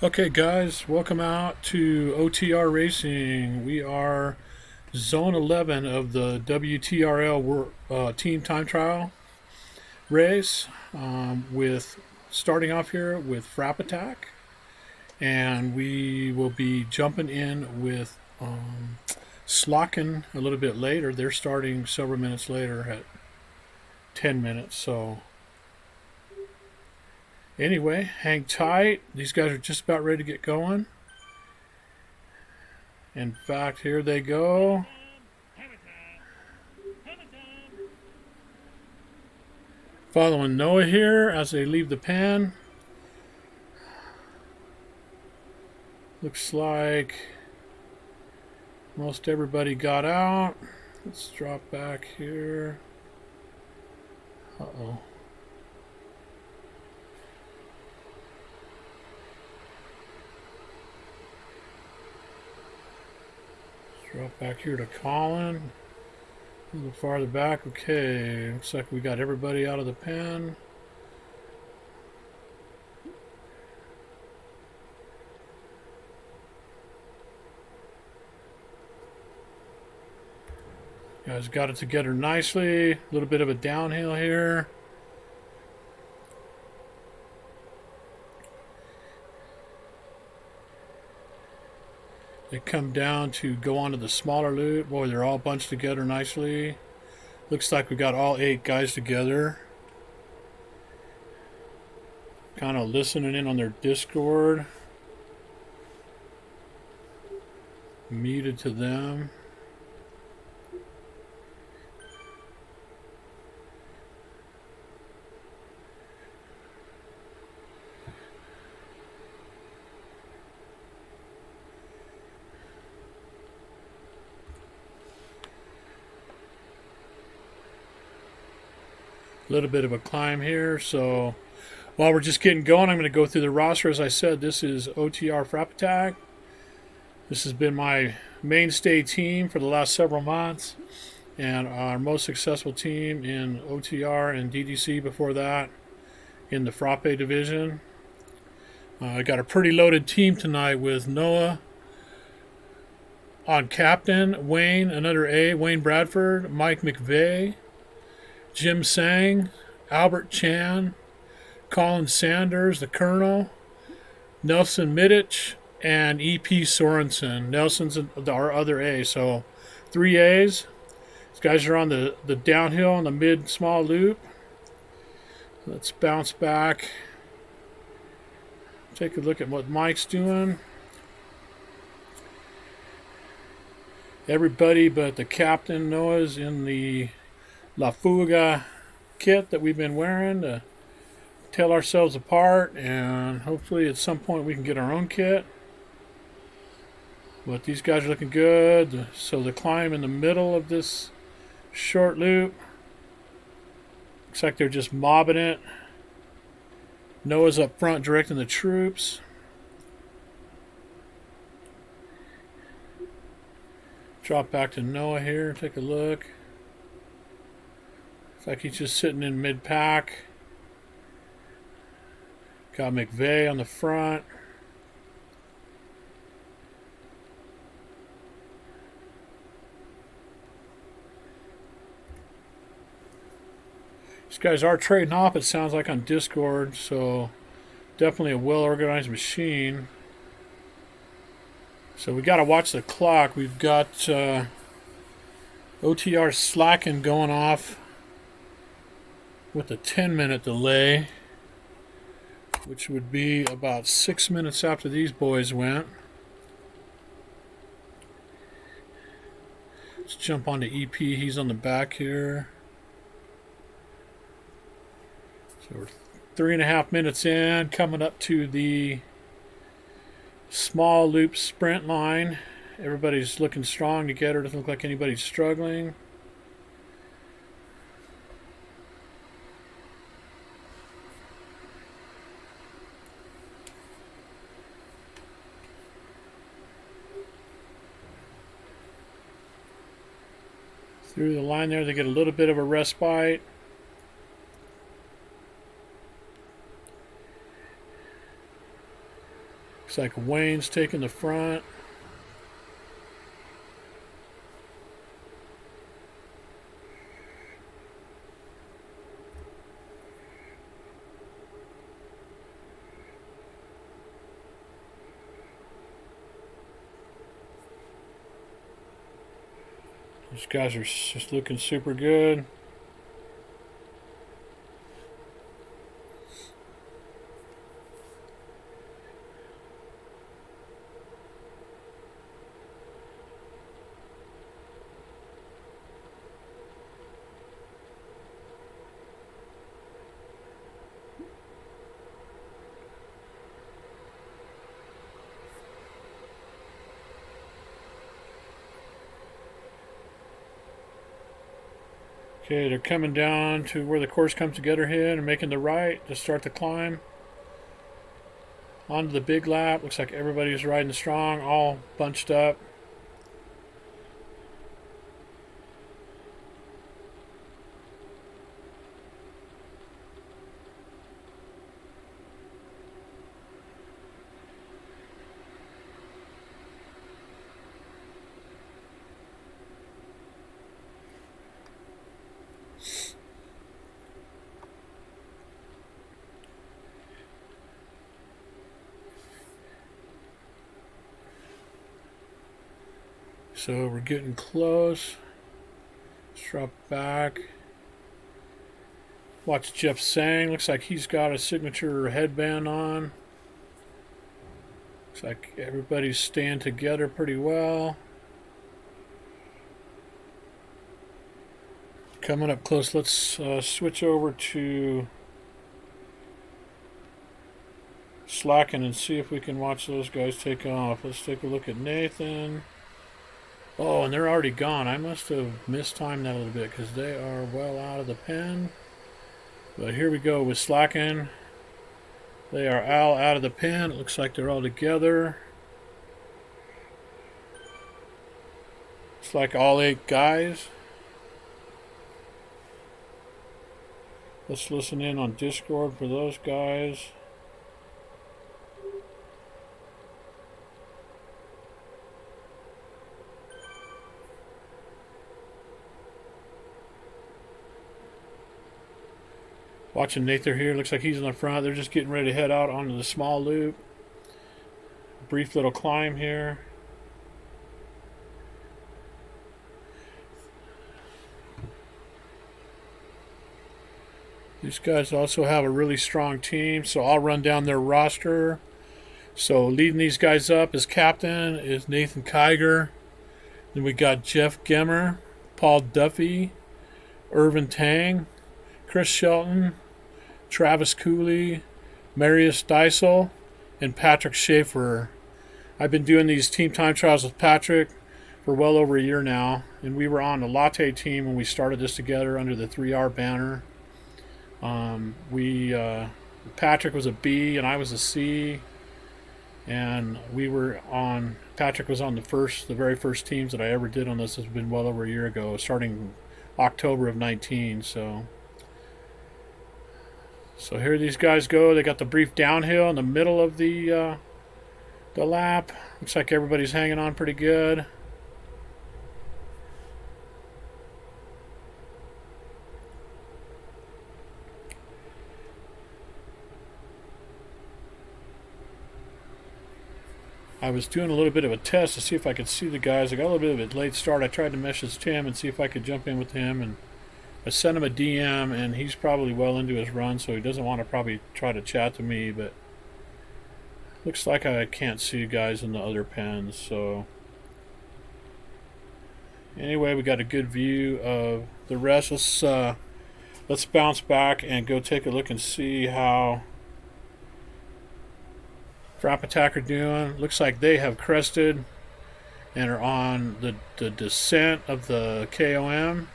Okay, guys, welcome out to OTR Racing. We are Zone 11 of the WTRL Team Time Trial race. With starting off here with FrappAttak, and we will be jumping in with Slakken a little bit later. They're starting several minutes later at 10 minutes. So anyway, hang tight. These guys are just about ready to get going. In fact, here they go. Following Noah here as they leave the pen. Looks like most everybody got out. Let's drop back here. Uh-oh. Drop back here to Colin. A little farther back. Okay, looks like we got everybody out of the pen. Guys got it together nicely. A little bit of a downhill here. They come down to go onto the smaller loop. Boy, they're all bunched together nicely. Looks like we got all 8 guys together. Kind of listening in on their Discord. Muted to them. A little bit of a climb here, so while we're just getting going, I'm going to go through the roster. As I said, this is OTR FrappAttak. This has been my mainstay team for the last several months, and our most successful team in OTR and DDC before that in the Frappe division. I got a pretty loaded team tonight with Noah on captain, Wayne, another A, Wayne Bradford, Mike McVeigh, Jim Sang, Albert Chan, Colin Sanders, the Colonel, Nelson Middich, and E.P. Sorensen. Nelson's our other A, so 3 A's. These guys are on the downhill on the mid-small loop. Let's bounce back. Take a look at what Mike's doing. Everybody but the captain, Noah's in the La Fuga kit that we've been wearing to tell ourselves apart, and hopefully at some point we can get our own kit. But these guys are looking good. So the climb in the middle of this short loop, looks like they're just mobbing it. Noah's up front directing the troops. Drop back to Noah here, take a look. Looks like he's just sitting in mid-pack. Got McVeigh on the front. These guys are trading off, it sounds like, on Discord, so definitely a well-organized machine. So we got to watch the clock. We've got OTR Slakken going off with a 10-minute delay, which would be about 6 minutes after these boys went. Let's jump onto EP. He's on the back here. So we're 3.5 minutes in, coming up to the small loop sprint line. Everybody's looking strong together. Doesn't look like anybody's struggling. Through the line there, they get a little bit of a respite. Looks like Wayne's taking the front. These guys are just looking super good. Okay, they're coming down to where the course comes together here and making the right to start the climb. Onto the big lap. Looks like everybody's riding strong, all bunched up. So we're getting close. Let's drop back. Watch Jeff Sang. Looks like he's got a signature headband on. Looks like everybody's staying together pretty well. Coming up close. Let's switch over to Slakken and see if we can watch those guys take off. Let's take a look at Nathan. Oh, and they're already gone. I must have mistimed that a little bit because they are well out of the pen. But here we go with Slakken. They are all out of the pen. It looks like they're all together. It's like all 8 guys. Let's listen in on Discord for those guys. Watching Nathan here, looks like he's in the front. They're just getting ready to head out onto the small loop. Brief little climb here. These guys also have a really strong team, so I'll run down their roster. So leading these guys up as captain is Nathan Kiger. Then we got Jeff Gemmer, Paul Duffy, Irvin Tang, Chris Shelton, Travis Cooley, Marius Deisel, and Patrick Schaefer. I've been doing these team time trials with Patrick for well over a year now, and we were on the Latte team when we started this together under the 3R banner. Patrick was a B and I was a C, and Patrick was on the very first teams that I ever did on this. Has been well over a year ago, starting October of 19. So here these guys go. They got the brief downhill in the middle of the lap. Looks like everybody's hanging on pretty good. I was doing a little bit of a test to see if I could see the guys. I got a little bit of a late start. I tried to message Tim and see if I could jump in with him, and I sent him a DM, and he's probably well into his run, so he doesn't want to probably try to chat to me, but looks like I can't see guys in the other pens. So anyway, we got a good view of the rest. Let's bounce back and go take a look and see how FrappAttak are doing. Looks like they have crested and are on the descent of the KOM,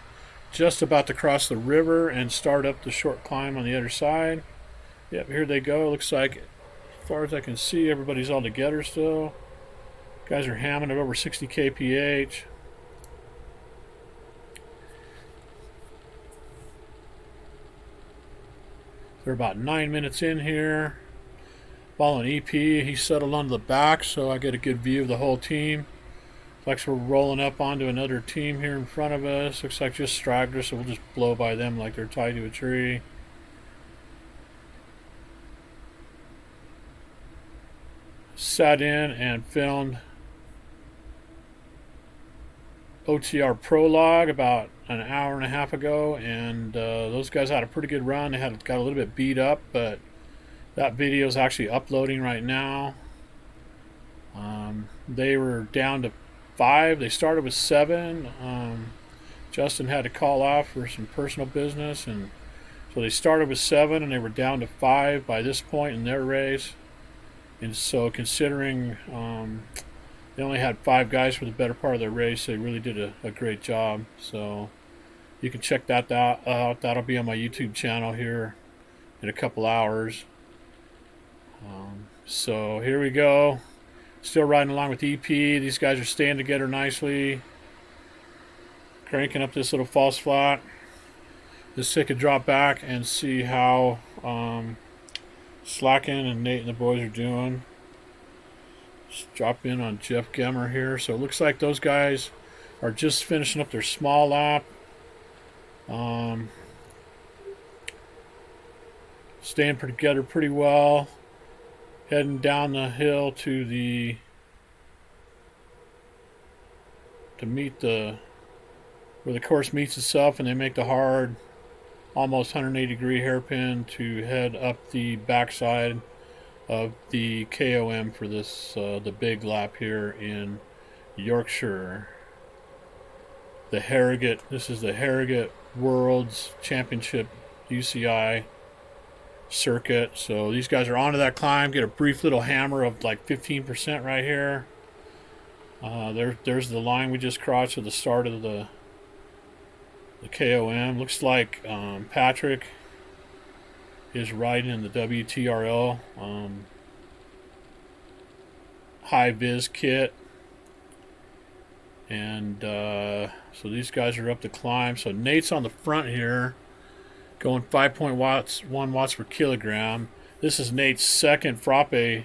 just about to cross the river and start up the short climb on the other side. Yep, here they go. Looks like, as far as I can see, everybody's all together still. Guys are hamming at over 60 kph. They're about 9 minutes in here. Following EP, he settled onto the back, so I get a good view of the whole team. Looks like we're rolling up onto another team here in front of us. Looks like just stragglers, so we'll just blow by them like they're tied to a tree. Sat in and filmed OTR prologue about an hour and a half ago, and those guys had a pretty good run. They got a little bit beat up, but that video is actually uploading right now. They were down to 5. They started with 7. Justin had to call off for some personal business, and so they started with 7 and they were down to 5 by this point in their race. And so considering they only had 5 guys for the better part of their race, they really did a great job. So you can check that out. That'll be on my YouTube channel here in a couple hours. So here we go. Still riding along with EP. These guys are staying together nicely. Cranking up this little false flat. Just take a drop back and see how Slakken and Nate and the boys are doing. Just drop in on Jeff Gemmer here. So it looks like those guys are just finishing up their small lap. Staying together pretty well. Heading down the hill to meet where the course meets itself, and they make the hard, almost 180-degree hairpin to head up the backside of the KOM for this the big lap here in Yorkshire. The Harrogate. This is the Harrogate Worlds Championship UCI circuit. So these guys are onto that climb. Get a brief little hammer of like 15% right here. There's the line we just crossed at the start of the KOM. Looks like Patrick is riding in the WTRL high vis kit, and so these guys are up the climb. So Nate's on the front here, going 5.1 watts per kilogram. This is Nate's second Frappe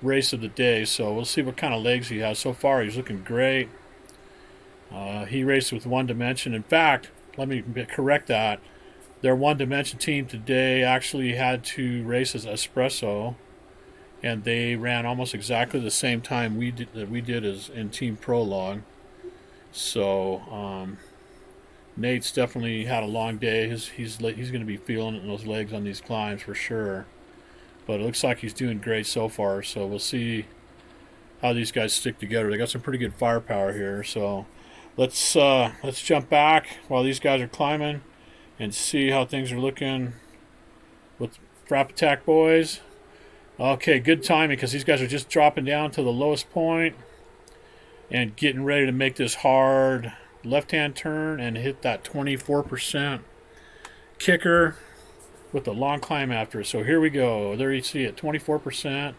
race of the day, so we'll see what kind of legs he has. So far, he's looking great. He raced with One Dimension. In fact, let me correct that. Their One Dimension team today actually had to race as Espresso, and they ran almost exactly the same time we did as in Team Prologue. So Nate's definitely had a long day. He's going to be feeling it in those legs on these climbs for sure. But it looks like he's doing great so far. So we'll see how these guys stick together. They got some pretty good firepower here. So let's jump back while these guys are climbing and see how things are looking with FrappAttak boys. Okay, good timing because these guys are just dropping down to the lowest point and getting ready to make this hard left-hand turn and hit that 24% kicker with the long climb after it. So here we go. There you see it, 24%.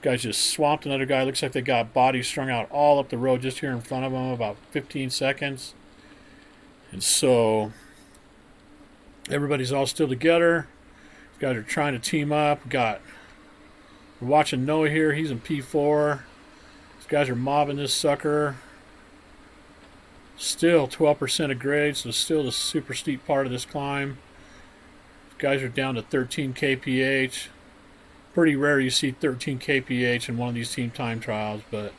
Guys just swamped another guy. Looks like they got bodies strung out all up the road just here in front of them, about 15 seconds. And so everybody's all still together. These guys are trying to team up. We're watching Noah here. He's in P4. These guys are mobbing this sucker. Still 12% of grade, so still the super steep part of this climb. These guys are down to 13 kph. Pretty rare you see 13 kph in one of these team time trials, but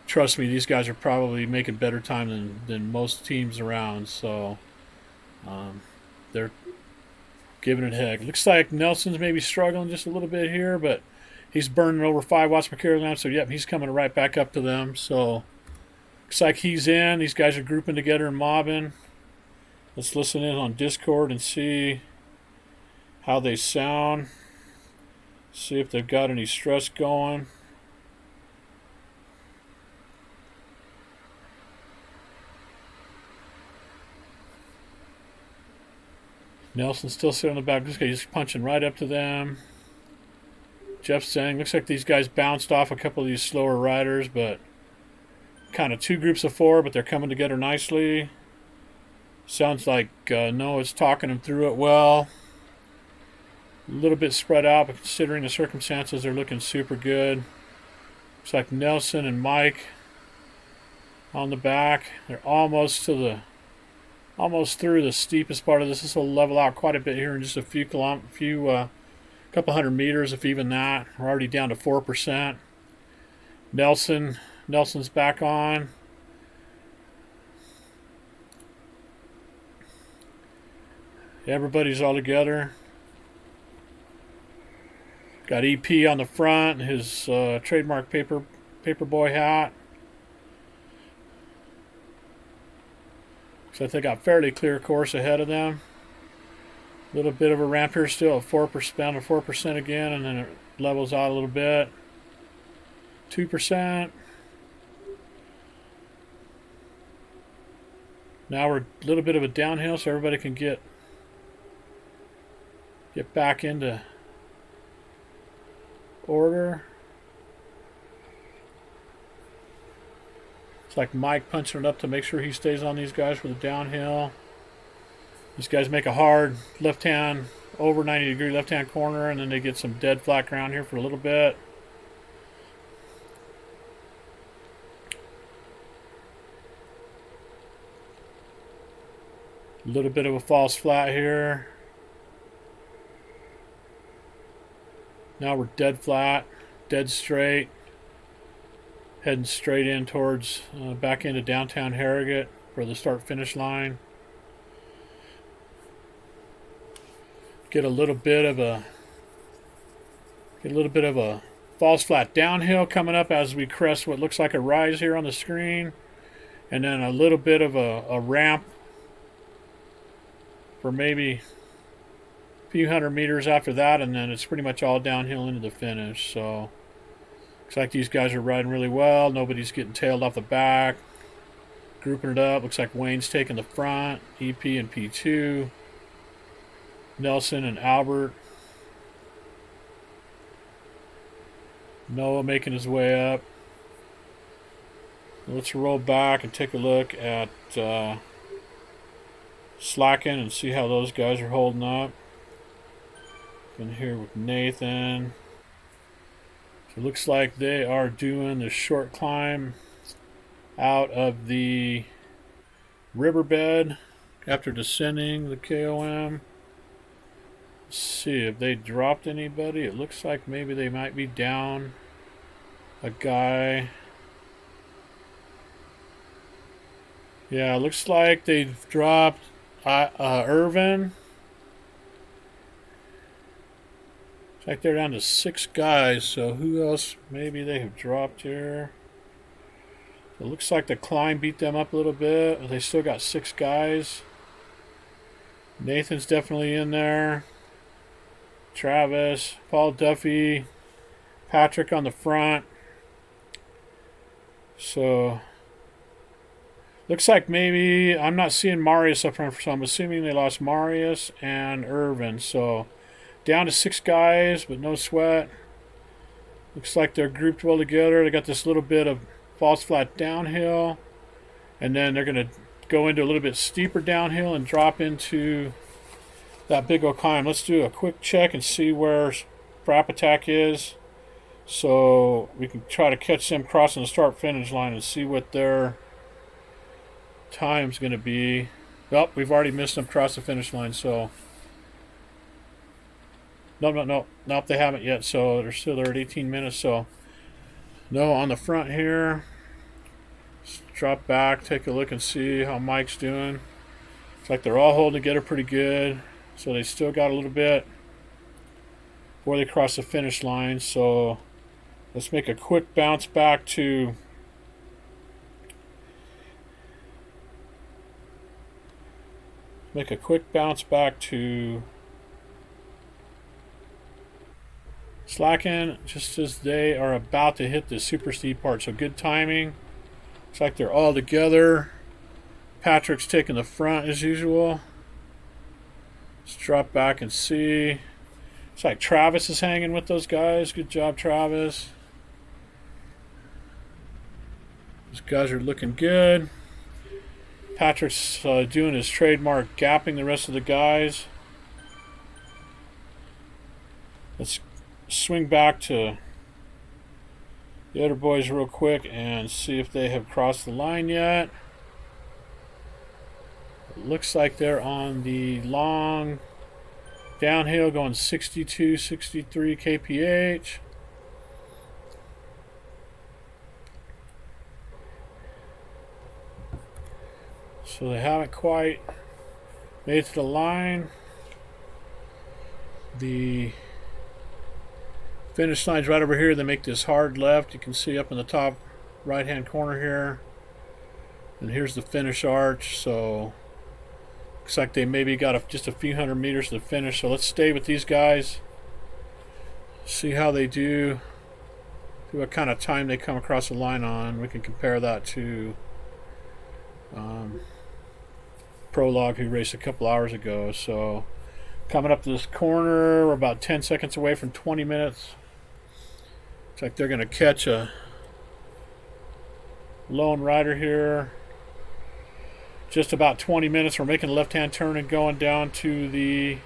trust me, these guys are probably making better time than most teams around. So they're giving it a heck. Looks like Nelson's maybe struggling just a little bit here, but he's burning over 5 watts per kilogram. So yep, he's coming right back up to them. So looks like he's in. These guys are grouping together and mobbing. Let's listen in on Discord and see how they sound. See if they've got any stress going. Nelson's still sitting on the back. This guy's punching right up to them. Jeff's saying, looks like these guys bounced off a couple of these slower riders, but kind of 2 groups of 4, but they're coming together nicely. Sounds like Noah's talking them through it well. A little bit spread out, but considering the circumstances, they're looking super good. Looks like Nelson and Mike on the back. They're almost through the steepest part of this. This will level out quite a bit here in just a couple hundred meters, if even that. We're already down to 4%. Nelson's back on. Everybody's all together. Got EP on the front, his trademark paperboy hat. So I think got fairly clear course ahead of them. A little bit of a ramp here still at 4%, down to 4% again, and then it levels out a little bit. 2%. Now we're a little bit of a downhill, so everybody can get back into order. It's like Mike punching it up to make sure he stays on these guys for the downhill. These guys make a hard left-hand, over 90-degree left-hand corner, and then they get some dead flat ground here for a little bit. A little bit of a false flat here. Now we're dead flat, dead straight, heading straight in towards back into downtown Harrogate for the start-finish line. Get a little bit of a false flat downhill coming up as we crest what looks like a rise here on the screen, and then a little bit of a ramp for maybe few hundred meters after that, and then it's pretty much all downhill into the finish. So looks like these guys are riding really well. Nobody's getting tailed off the back. Grouping it up. Looks like Wayne's taking the front. EP and P2. Nelson and Albert. Noah making his way up. Let's roll back and take a look at Slakken and see how those guys are holding up. In here with Nathan. So it looks like they are doing the short climb out of the riverbed after descending the KOM. Let's see if they dropped anybody. It looks like maybe they might be down a guy. Yeah, it looks like they've dropped Irvin. Like they're down to 6 guys, so who else maybe they have dropped here? It looks like the climb beat them up a little bit, but they still got 6 guys. Nathan's definitely in there. Travis, Paul Duffy, Patrick on the front. So looks like maybe I'm not seeing Marius up front, so I'm assuming they lost Marius and Irvin. So down to 6 guys, but no sweat. Looks like they're grouped well together. They got this little bit of false flat downhill, and then they're going to go into a little bit steeper downhill and drop into that big old climb. Let's do a quick check and see where FrappAttak is, so we can try to catch them crossing the start-finish line and see what their time's going to be. Well, we've already missed them across the finish line, so No, they haven't yet, so they're still there at 18 minutes, so no, on the front here. Let's drop back, take a look and see how Mike's doing. It's like they're all holding together pretty good, so they still got a little bit before they cross the finish line. So let's make a quick bounce back to Slakken, just as they are about to hit the super steep part. So good timing. Looks like they're all together. Patrick's taking the front as usual. Let's drop back and see. It's like Travis is hanging with those guys. Good job, Travis. Those guys are looking good. Patrick's doing his trademark gapping the rest of the guys. Let's swing back to the other boys real quick and see if they have crossed the line yet. It looks like they're on the long downhill going 62, 63 kph. So they haven't quite made it to the line. The finish line's right over here. They make this hard left. You can see up in the top right hand corner here. And here's the finish arch. So looks like they maybe got just a few hundred meters to finish. So let's stay with these guys. See how they do. See what kind of time they come across the line on. We can compare that to Prologue, who raced a couple hours ago. So coming up to this corner, we're about 10 seconds away from 20 minutes. Looks like they're going to catch a lone rider here. Just about 20 minutes. We're making a left-hand turn and going down to the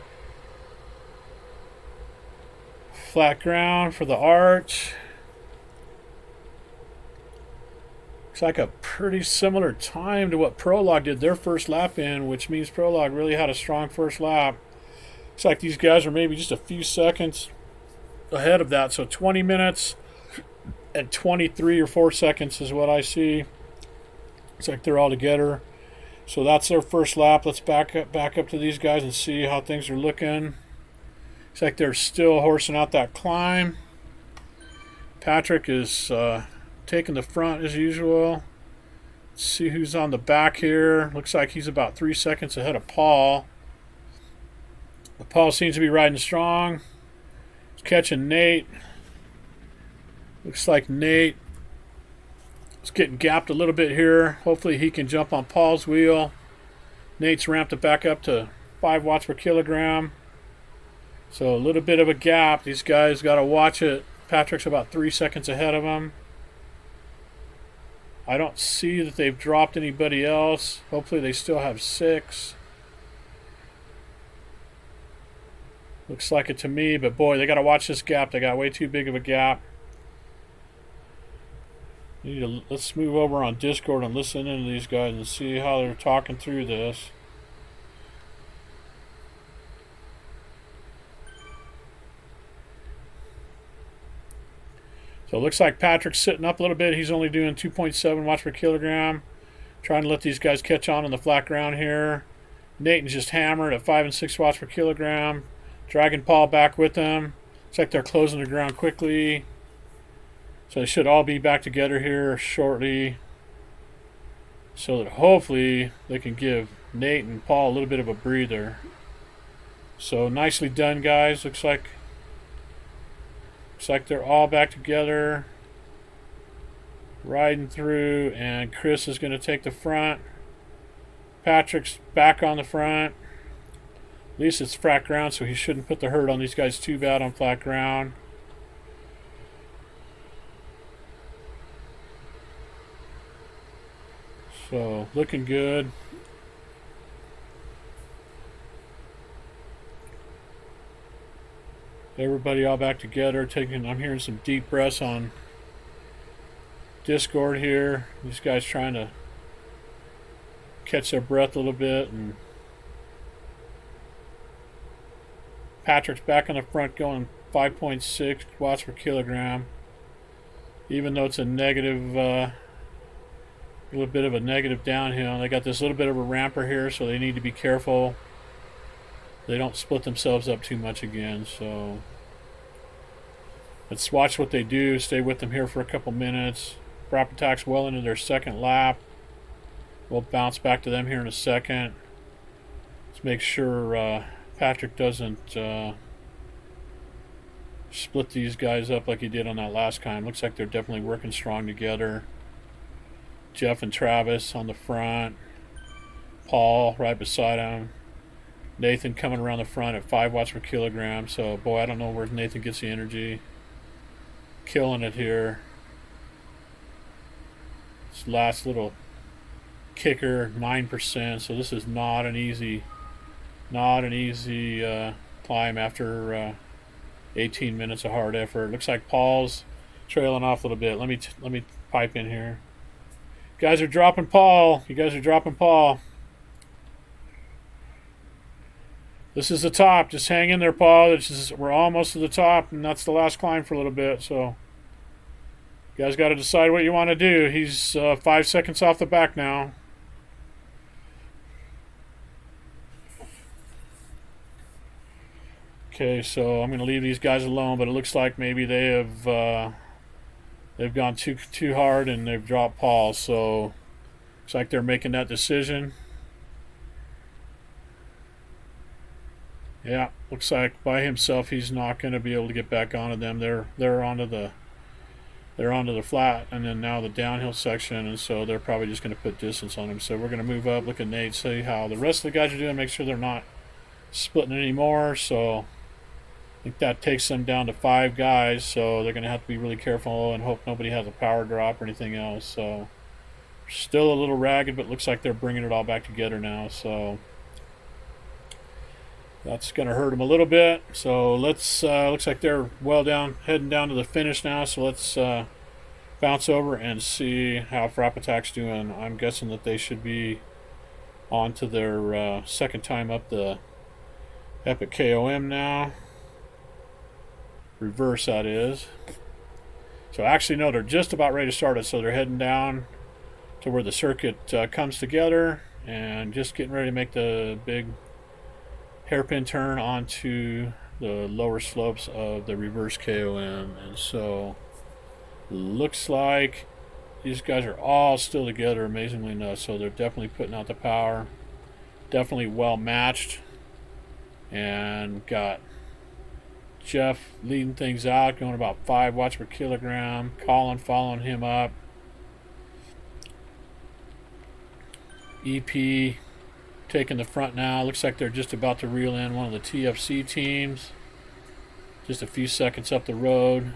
flat ground for the arch. Looks like a pretty similar time to what Prologue did their first lap in, which means Prologue really had a strong first lap. Looks like these guys are maybe just a few seconds ahead of that. So 20 minutes and 23 or 4 seconds is what I see. Looks like they're all together. So that's their first lap. Let's back up to these guys and see how things are looking. Looks like they're still horsing out that climb. Patrick is taking the front as usual. Let's see who's on the back here. Looks like he's about 3 seconds ahead of Paul. Paul seems to be riding strong. He's catching Nate. Looks like Nate is getting gapped a little bit here. Hopefully he can jump on Paul's wheel. Nate's ramped it back up to 5 watts per kilogram. So a little bit of a gap. These guys got to watch it. Patrick's about 3 seconds ahead of him. I don't see that they've dropped anybody else. Hopefully they still have 6. Looks like it to me, but boy, they got to watch this gap. They got way too big of a gap. Let's move over on Discord and listen into these guys and see how they're talking through this. So it looks like Patrick's sitting up a little bit. He's only doing 2.7 watts per kilogram. Trying to let these guys catch on the flat ground here. Nathan's just hammered at 5 and 6 watts per kilogram. Dragging Paul back with them. Looks like they're closing the ground quickly. So they should all be back together here shortly. So that hopefully they can give Nate and Paul a little bit of a breather. So nicely done, guys. Looks like they're all back together, riding through, and Chris is going to take the front. Patrick's back on the front. At least it's flat ground, so he shouldn't put the hurt on these guys too bad on flat ground. So looking good. Everybody all back together. I'm hearing some deep breaths on Discord here. These guys trying to catch their breath a little bit. And Patrick's back in the front going 5.6 watts per kilogram. Even though it's a negative, a little bit of a negative downhill. They got this little bit of a ramper here, so they need to be careful they don't split themselves up too much again. So let's watch what they do. Stay with them here for a couple minutes. FrappAttak's well into their second lap. We'll bounce back to them here in a second. Let's make sure Patrick doesn't split these guys up like he did on that last time. Looks like they're definitely working strong together. Jeff and Travis on the front. Paul right beside him. Nathan coming around the front at 5 watts per kilogram. So, boy, I don't know where Nathan gets the energy. Killing it here. This last little kicker, 9%. So this is not an easy climb after 18 minutes of hard effort. Looks like Paul's trailing off a little bit. Let me pipe in here. You guys are dropping Paul. You guys are dropping Paul. This is the top. Just hang in there, Paul. We're almost to the top, and that's the last climb for a little bit. So you guys got to decide what you want to do. He's 5 seconds off the back now. Okay, so I'm going to leave these guys alone, but it looks like maybe they've gone too hard and they've dropped Paul. So looks like they're making that decision. Yeah, looks like by himself he's not going to be able to get back onto them. They're onto the flat, and then now the downhill section, and so they're probably just going to put distance on him. So we're going to move up, look at Nate, see how the rest of the guys are doing, make sure they're not splitting anymore. So I think that takes them down to 5 guys, so they're going to have to be really careful and hope nobody has a power drop or anything else. So still a little ragged, but looks like they're bringing it all back together now. So that's going to hurt them a little bit. So let's looks like they're heading down to the finish now. So let's bounce over and see how FrappAttak's doing. I'm guessing that they should be on to their second time up the Epic KOM now. Reverse, that is. So actually, no, they're just about ready to start it. So they're heading down to where the circuit comes together and just getting ready to make the big hairpin turn onto the lower slopes of the reverse KOM. And so looks like these guys are all still together, amazingly enough. So they're definitely putting out the power. Definitely well matched. And got Jeff leading things out, going about 5 watts per kilogram. Colin following him up. EP taking the front now. Looks like they're just about to reel in one of the TFC teams. Just a few seconds up the road.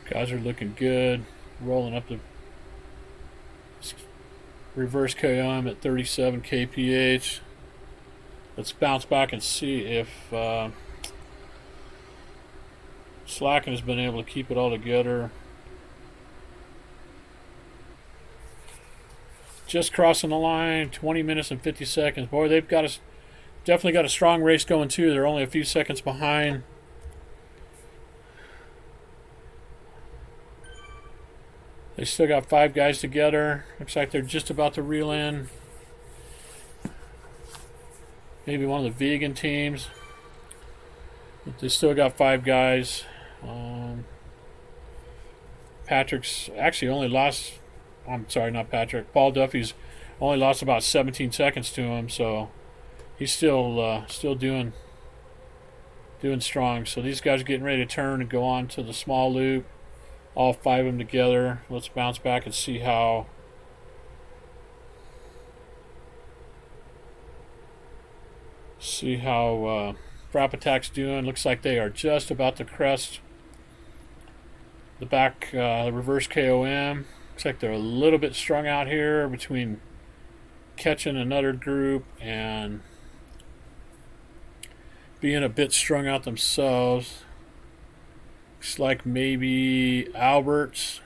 Guys are looking good. Rolling up the reverse KM at 37 kph. Let's bounce back and see if Slakken has been able to keep it all together. Just crossing the line, 20 minutes and 50 seconds. Boy, they've definitely got a strong race going too. They're only a few seconds behind. They still got 5 guys together. Looks like they're just about to reel in maybe one of the vegan teams. But they still got 5 guys. Patrick's actually only lost... I'm sorry, not Patrick. Paul Duffy's only lost about 17 seconds to him, so he's still doing strong. So these guys are getting ready to turn and go on to the small loop. All 5 of them together. Let's bounce back and see how FrappAttak's doing. Looks like they are just about to crest the back, the reverse KOM. Looks like they're a little bit strung out here between catching another group and being a bit strung out themselves. Looks like maybe Albert's.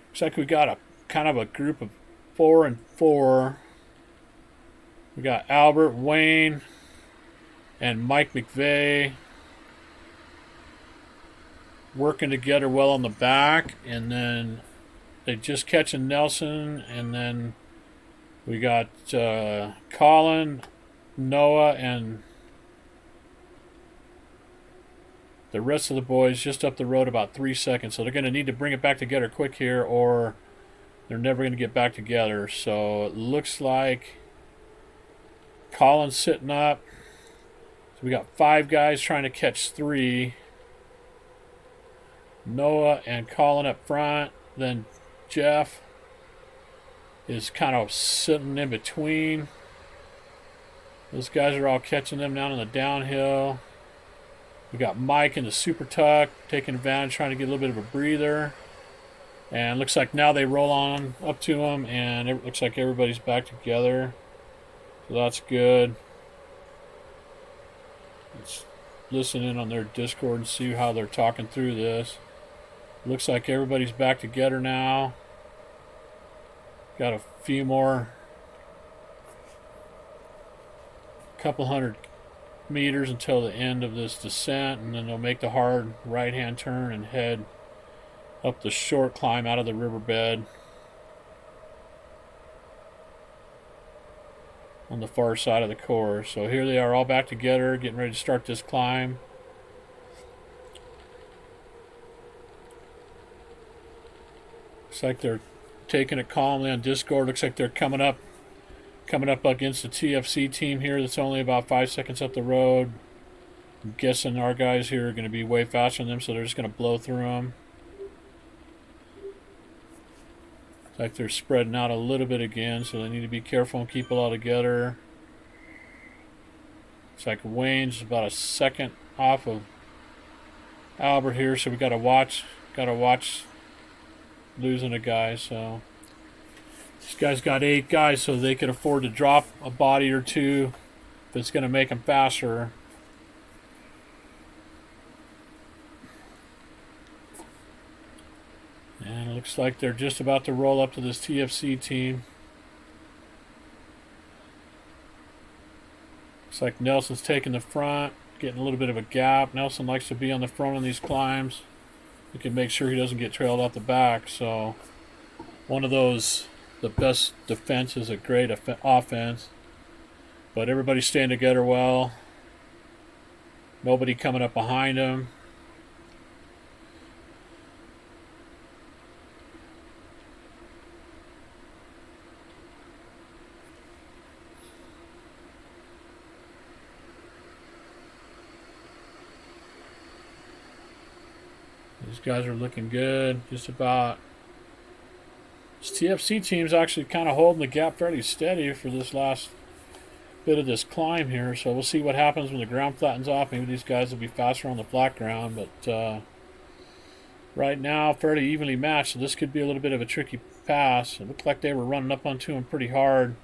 Looks like we got a kind of a group of 4 and 4. We got Albert, Wayne, and Mike McVeigh working together well on the back, and then they just catching Nelson, and then we got Colin, Noah, and the rest of the boys just up the road about 3 seconds. So they're going to need to bring it back together quick here, or they're never going to get back together. So it looks like Colin's sitting up. So we got 5 guys trying to catch 3. Noah and Colin up front. Then Jeff is kind of sitting in between. Those guys are all catching them down on the downhill. We got Mike in the super tuck, taking advantage, trying to get a little bit of a breather. And looks like now they roll on up to him, and it looks like everybody's back together. So that's good. Let's listen in on their Discord and see how they're talking through this. Looks like everybody's back together now. Got a few more, couple hundred meters until the end of this descent, and then they'll make the hard right-hand turn and head up the short climb out of the riverbed on the far side of the course. So here they are all back together, getting ready to start this climb. Looks like they're taking it calmly on Discord. Looks like they're coming up against the TFC team here that's only about 5 seconds up the road. I'm guessing our guys here are going to be way faster than them, so they're just going to blow through them. Looks like they're spreading out a little bit again, so they need to be careful and keep it all together. Looks like Wayne's about a second off of Albert here, so we got to watch losing a guy. So this guy's got 8 guys, so they could afford to drop a body or two if it's going to make them faster. And it looks like they're just about to roll up to this TFC team. Looks like Nelson's taking the front, getting a little bit of a gap. Nelson likes to be on the front of these climbs. He can make sure he doesn't get trailed out the back. So one of those, the best defense is a great offense. But everybody's staying together well. Nobody coming up behind him. These guys are looking good, just about. This TFC team's actually kind of holding the gap fairly steady for this last bit of this climb here, so we'll see what happens when the ground flattens off. Maybe these guys will be faster on the flat ground, but right now fairly evenly matched, so this could be a little bit of a tricky pass. It looked like they were running up onto him pretty hard.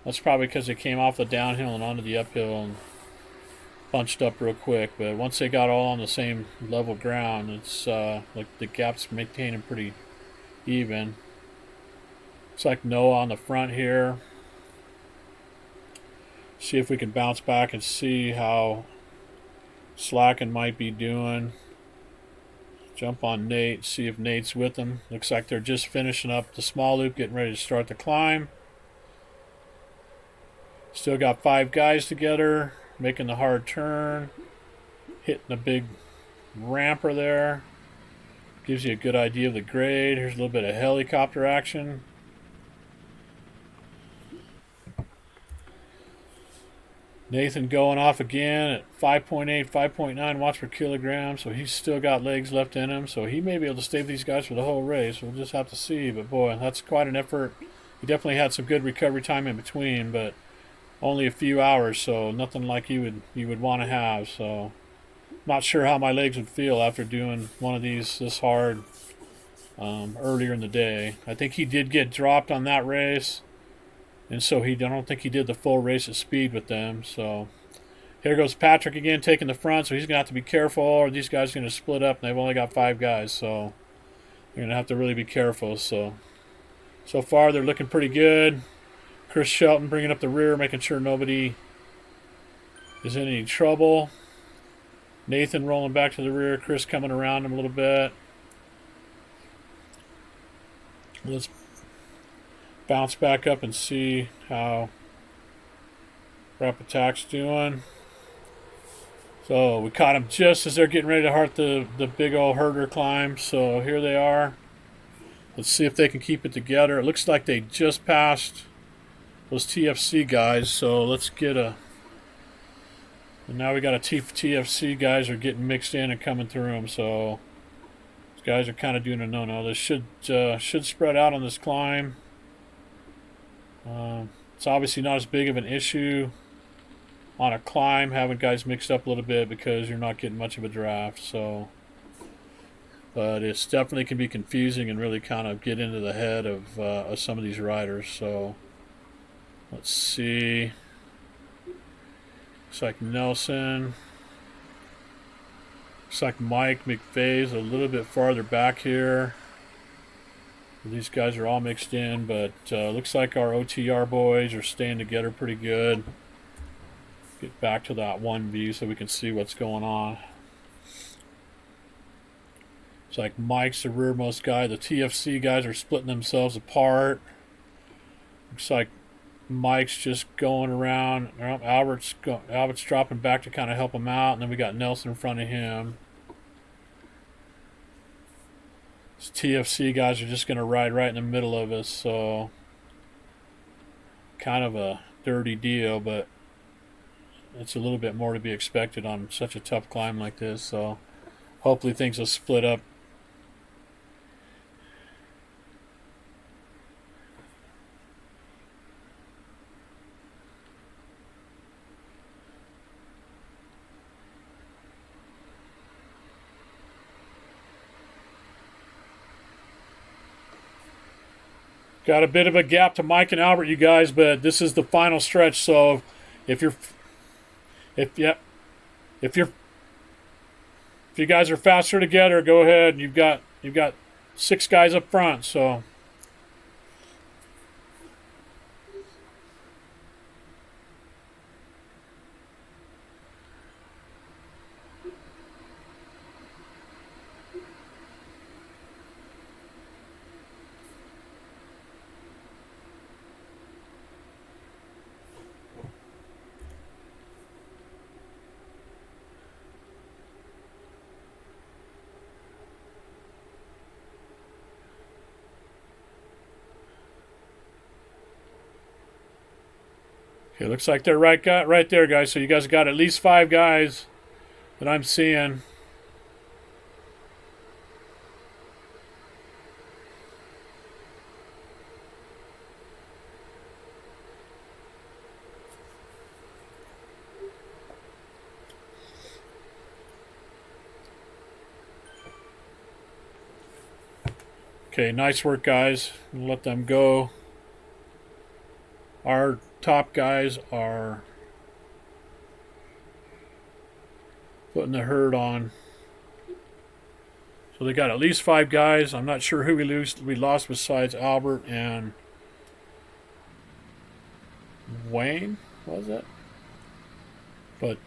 That's probably because they came off the downhill and onto the uphill and bunched up real quick, but once they got all on the same level ground, it's like the gap's maintaining pretty even. Looks like Noah on the front here. See if we can bounce back and see how Slakken might be doing. Jump on Nate, see if Nate's with them. Looks like they're just finishing up the small loop, getting ready to start the climb. Still got 5 guys together, making the hard turn, hitting a big ramper there. Gives you a good idea of the grade. Here's a little bit of helicopter action. Nathan going off again at 5.8, 5.9 watts per kilogram, so he's still got legs left in him, so he may be able to stay with these guys for the whole race. We'll just have to see, but boy, that's quite an effort. He definitely had some good recovery time in between, but only a few hours, so nothing like you would want to have. So not sure how my legs would feel after doing one of these this hard earlier in the day. I think he did get dropped on that race, and so I don't think he did the full race at speed with them. So here goes Patrick again, taking the front, so he's going to have to be careful, or these guys are going to split up, and they've only got 5 guys, so they're going to have to really be careful. So far they're looking pretty good. Chris Shelton bringing up the rear, making sure nobody is in any trouble. Nathan rolling back to the rear. Chris coming around him a little bit. Let's bounce back up and see how FrappAttak's doing. So we caught them just as they're getting ready to start the big old herder climb. So here they are. Let's see if they can keep it together. It looks like they just passed those TFC guys, so let's get a. And now we got a TFC guys are getting mixed in and coming through them, so these guys are kind of doing a no-no. This should spread out on this climb. It's obviously not as big of an issue on a climb, having guys mixed up a little bit because you're not getting much of a draft. So, but it's definitely can be confusing and really kind of get into the head of some of these riders. So, let's see. Looks like Nelson. Looks like Mike McVeigh's a little bit farther back here. These guys are all mixed in, but looks like our OTR boys are staying together pretty good. Get back to that one view so we can see what's going on. It's like Mike's the rearmost guy. The TFC guys are splitting themselves apart. Looks like Mike's just going around. Albert's dropping back to kind of help him out, and then we got Nelson in front of him. These TFC guys are just going to ride right in the middle of us, so kind of a dirty deal, but it's a little bit more to be expected on such a tough climb like this, so hopefully things will split up. Got a bit of a gap to Mike and Albert, you guys, but this is the final stretch. So, if you guys are faster together, go ahead. You've got 6 guys up front. So. Okay, looks like they're right there, guys. So you guys got at least 5 guys that I'm seeing. Okay, nice work, guys. Let them go. Our top guys are putting the herd on. So they got at least 5 guys. I'm not sure who we lost besides Albert and Wayne, was it? But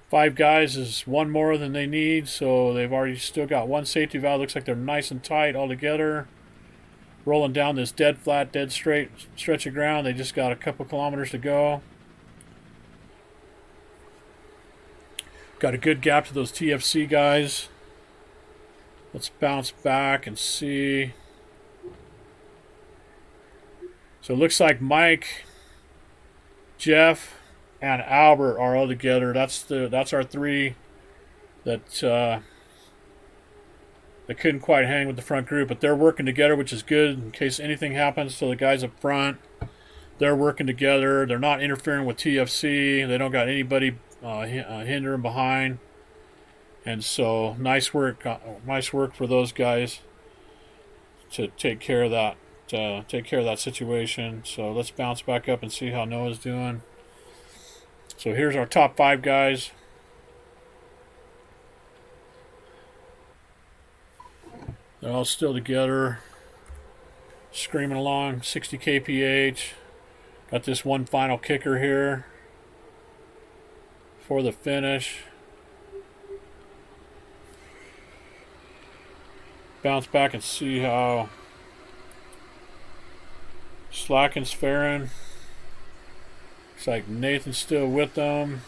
5 guys is 1 more than they need, so they've already still got 1 safety valve. Looks like they're nice and tight all together. Rolling down this dead flat, dead straight stretch of ground. They just got a couple kilometers to go. Got a good gap to those TFC guys. Let's bounce back and see. So it looks like Mike, Jeff, and Albert are all together. That's our 3 that they couldn't quite hang with the front group, but they're working together, which is good in case anything happens to the guys up front. They're working together. They're not interfering with TFC. They don't got anybody hindering behind. And so nice work for those guys to take care of that situation. So let's bounce back up and see how Noah's doing. So here's our top 5 guys. They're all still together, screaming along, 60 kph. Got this one final kicker here for the finish. Bounce back and see how Slakken's faring. Looks like Nathan's still with them.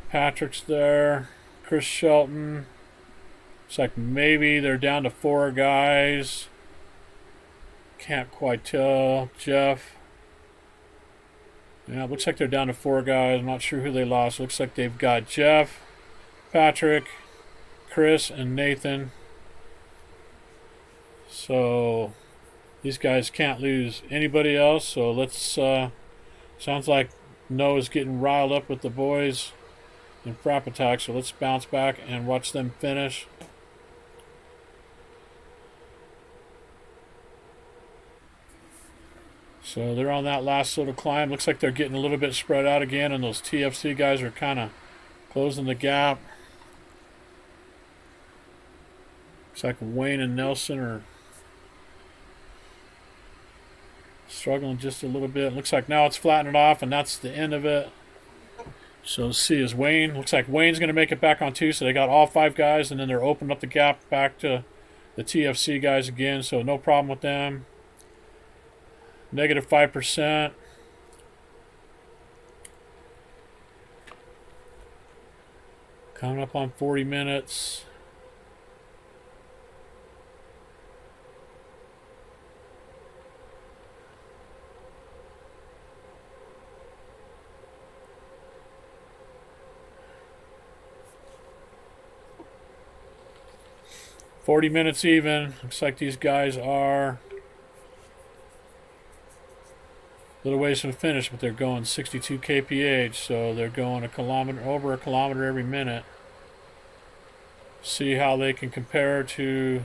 Patrick's there. Chris Shelton. Looks like maybe they're down to 4 guys. Can't quite tell. Jeff. Yeah, it looks like they're down to 4 guys. I'm not sure who they lost. Looks like they've got Jeff, Patrick, Chris, and Nathan. So these guys can't lose anybody else. So let's. Sounds like Noah's getting riled up with the boys in FrappAttak. So let's bounce back and watch them finish. So they're on that last little climb. Looks like they're getting a little bit spread out again, and those TFC guys are kind of closing the gap. Looks like Wayne and Nelson are struggling just a little bit. Looks like now it's flattening off, and that's the end of it. So let's see, is Wayne, looks like Wayne's going to make it back on 2, so they got all 5 guys, and then they're opening up the gap back to the TFC guys again, so no problem with them. Negative 5%. Coming up on 40 minutes. $40 even. Looks like these guys are a little ways from the finish, but they're going 62 kph, so they're going over a kilometer every minute. See how they can compare to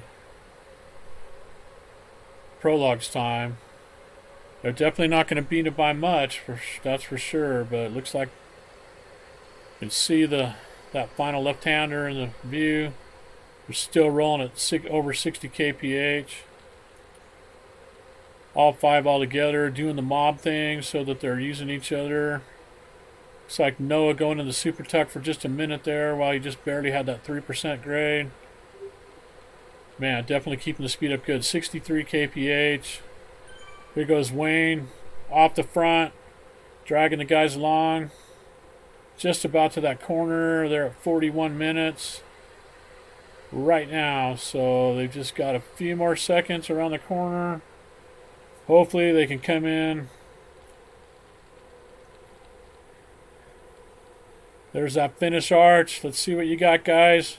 Prologue's time. They're definitely not going to beat it by much, that's for sure, but it looks like you can see that final left-hander in the view. They're still rolling at over 60 kph. All 5 all together, doing the mob thing so that they're using each other. Looks like Noah going in the super tuck for just a minute there while he just barely had that 3% grade. Man, definitely keeping the speed up good. 63 kph. Here goes Wayne off the front, dragging the guys along. Just about to that corner. They're at 41 minutes right now, so they've just got a few more seconds around the corner. Hopefully they can come in. There's that finish arch. Let's see what you got, guys.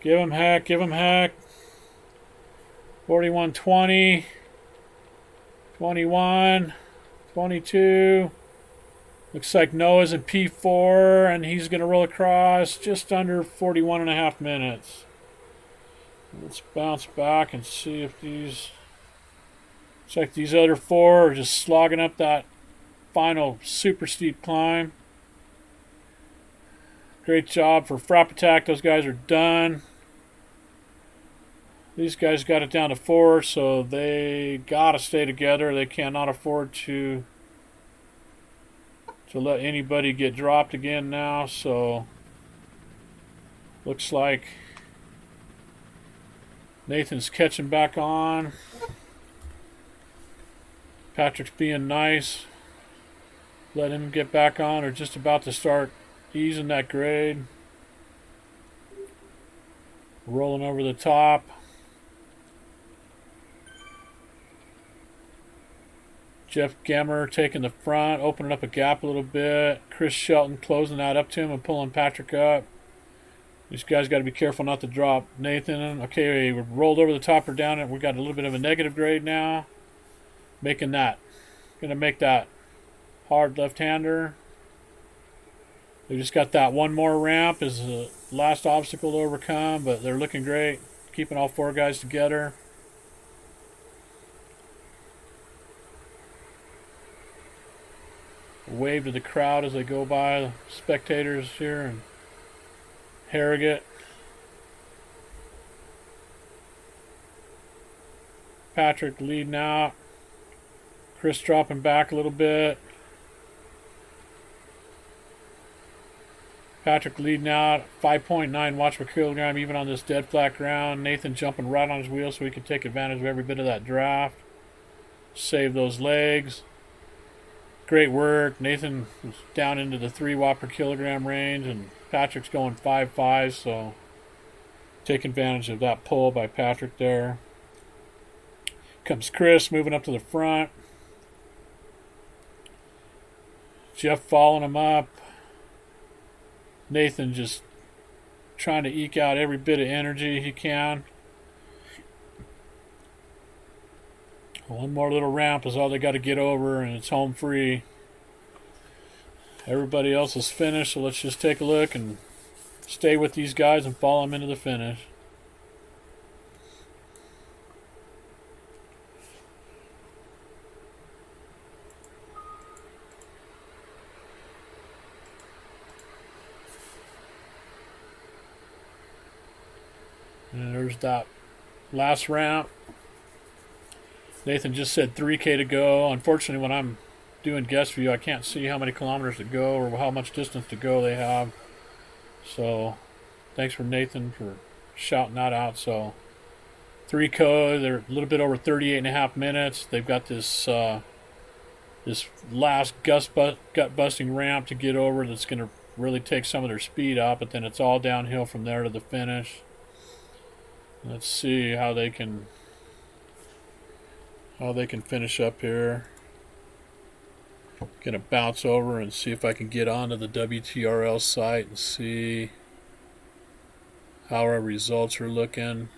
Give them heck, give them heck. 41.20, 21, 22. Looks like Noah's in P4, and he's going to roll across just under 41.5 minutes. Let's bounce back and see if these... Looks like these other 4 are just slogging up that final super steep climb. Great job for FrappAttak. Those guys are done. These guys got it down to 4, so they got to stay together. They cannot afford to let anybody get dropped again now. So looks like Nathan's catching back on. Patrick's being nice. Let him get back on, or just about to start easing that grade. Rolling over the top. Jeff Gemmer taking the front, opening up a gap a little bit. Chris Shelton closing that up to him and pulling Patrick up. These guys got to be careful not to drop Nathan. Okay, we rolled over the top or down it. We got a little bit of a negative grade now. Making that. Going to make that hard left-hander. They just got that one more ramp as the last obstacle to overcome, but they're looking great. Keeping all 4 guys together. Wave to the crowd as they go by, the spectators here in Harrogate. Patrick leading out. Chris dropping back a little bit. Patrick leading out. 5.9 watts per kilogram even on this dead flat ground. Nathan jumping right on his wheel so he can take advantage of every bit of that draft. Save those legs. Great work. Nathan was down into the 3 watt per kilogram range, and Patrick's going 5.5, so take advantage of that pull by Patrick there. Comes Chris moving up to the front. Jeff following him up. Nathan just trying to eke out every bit of energy he can. One more little ramp is all they got to get over, and it's home free. Everybody else is finished, so let's just take a look and stay with these guys and follow them into the finish. And there's that last ramp. Nathan just said 3K to go. Unfortunately, when I'm doing guest view, I can't see how many kilometers to go or how much distance to go they have. So thanks for Nathan for shouting that out. So 3K, they're a little bit over 38.5 minutes. They've got this this last gut-busting ramp to get over that's going to really take some of their speed out, but then it's all downhill from there to the finish. Let's see how they can finish up here. Gonna bounce over and see if I can get onto the WTRL site and see how our results are looking.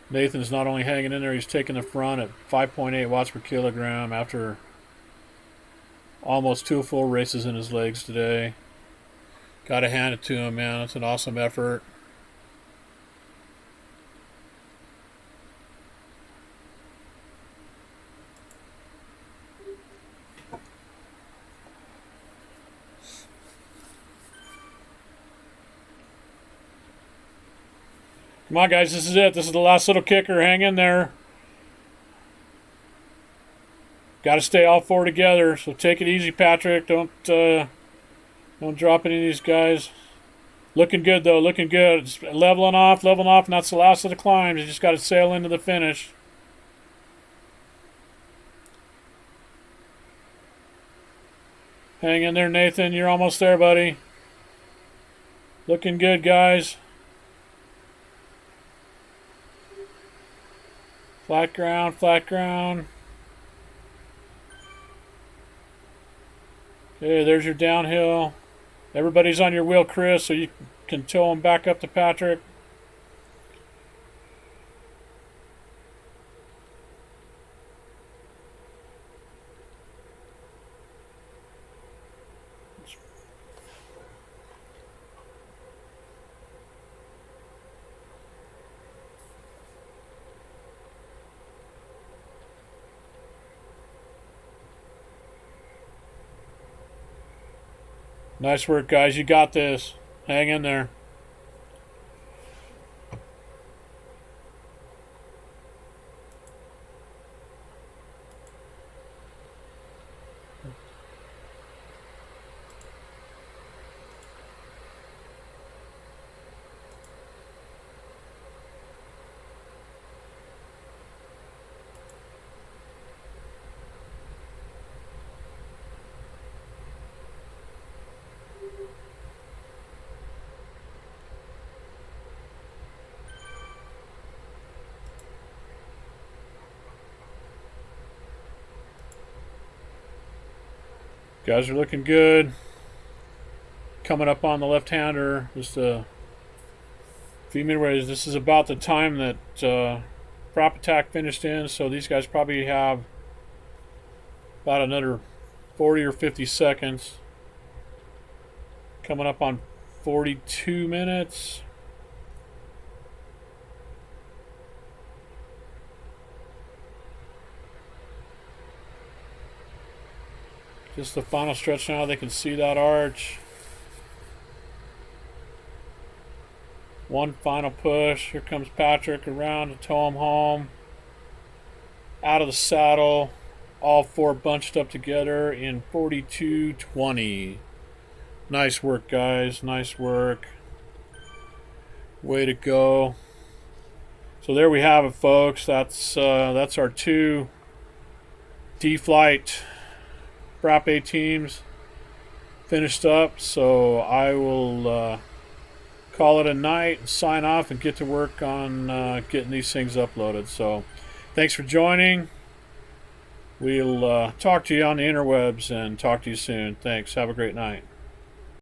Nathan's not only hanging in there, he's taking the front at 5.8 watts per kilogram after almost 2 full races in his legs today. Gotta hand it to him, man. It's an awesome effort. Come on, guys. This is it. This is the last little kicker. Hang in there. Got to stay all four together. So take it easy, Patrick. Don't drop any of these guys. Looking good, though. Looking good. It's leveling off, and that's the last of the climbs. You just got to sail into the finish. Hang in there, Nathan. You're almost there, buddy. Looking good, guys. Flat ground, flat ground. Okay, there's your downhill. Everybody's on your wheel, Chris, so you can tow them back up to Patrick. Nice work, guys. You got this. Hang in there. Guys are looking good. Coming up on the left-hander. Just a few midways. This is about the time that FrappAttak finished in, so these guys probably have about another 40 or 50 seconds. Coming up on 42 minutes. Just the final stretch now. They can see that arch. One final push. Here comes Patrick around to tow him home. Out of the saddle. All four bunched up together in 42:20. Nice work, guys. Nice work. Way to go. So there we have it, folks. That's our two D-Flight Frappe teams finished up. So I will call it a night and sign off and get to work on getting these things uploaded. So thanks for joining. We'll talk to you on the interwebs and talk to you soon. Thanks. Have a great night.